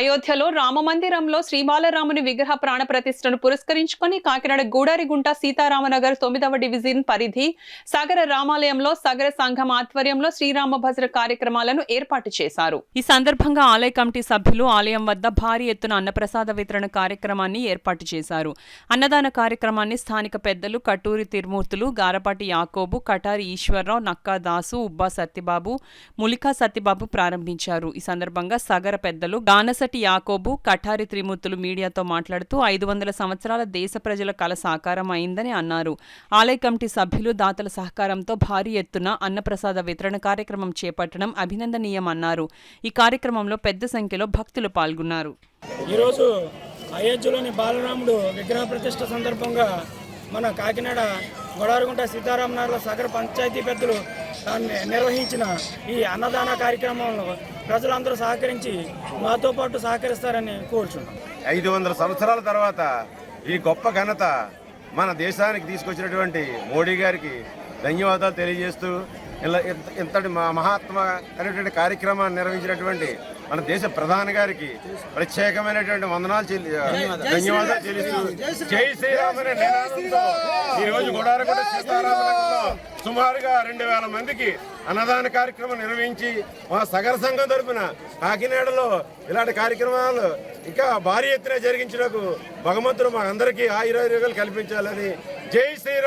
అయోధ్యలో రామమందిరంలో శ్రీబాలరాముని విగ్రహ ప్రాణ ప్రతిష్టను పురస్కరించుకొని కాకినాడ గూడారిగుంట సీతారామనగర్ 9వ డివిజన్ పరిధి సాగర రామాలయంలో సాగర సంఘం ఆధ్వర్యంలో శ్రీరామ భజన కార్యక్రమాలను ఏర్పాటు చేశారు. ఈ సందర్భంగా ఆలయ కమిటీ సభ్యులు ఆలయం వద్ద భారీ ఎత్తున అన్నప్రసాద వితరణ కార్యక్రమాన్ని ఏర్పాటు చేశారు. అన్నదాన కార్యక్రమాన్ని స్థానిక పెద్దలు కట్టూరి తిరుమూర్తులు, గారపాటి యాకోబు, కటారి ఈశ్వరరావు, నక్కా దాసు, ఉబ్బా సత్యబాబు, ములికా సత్యబాబు ప్రారంభించారు. ఈ సందర్భంగా సాగర పెద్దలు గానసటి యాకోబు, కఠారి త్రిమూర్తులు మీడియాతో మాట్లాడుతూ 500 సంవత్సరాల దేశ ప్రజల కల సాకారం అయిందని అన్నారు. ఆలయ కమిటీ సభ్యులు దాతల సహకారంతో భారీ ఎత్తున అన్నప్రసాద వితరణ కార్యక్రమం చేపట్టడం అభినందనీయమన్నారు. ఈ కార్యక్రమంలో పెద్ద సంఖ్యలో భక్తులు పాల్గొన్నారు. ఈరోజు అయోధ్యలోని బాలరాముడు విగ్రహ ప్రతిష్ఠ సందర్భంగా మన కాకినాడ గొడారుగుంట సీతారామనగర్ సాగర పంచాయతీ పెద్దలు నిర్వహించిన ఈ అన్నదాన కార్యక్రమంలో ప్రజలందరూ సహకరించి మాతో పాటు సహకరిస్తారని కోరుచున్నాం. 500 సంవత్సరాల తర్వాత ఈ గొప్ప ఘనత మన దేశానికి తీసుకొచ్చినటువంటి మోడీ గారికి ధన్యవాదాలు తెలియజేస్తూ ఇంతటి మహాత్మ అనేటువంటి కార్యక్రమాన్ని నిర్వహించినటువంటి మన దేశ ప్రధాని గారికి ప్రత్యేకమైనటువంటి వందనాలు ధన్యవాదాలు చెల్లిస్తూ జై శ్రీరామ్ అనే నినాదంతో ఈరోజు గొడారగుంట సీతారామనగర్లో సుమారుగా 2000 మందికి అన్నదాన కార్యక్రమం నిర్వహించి మా సగర సంఘం తరపున కాకినాడలో ఇలాంటి కార్యక్రమాలు ఇంకా భారీ ఎత్తున జరిగించినకు భగవంతుడు మా అందరికీ ఆయురారోగ్యాలు కల్పించాలని జై శ్రీరామ్.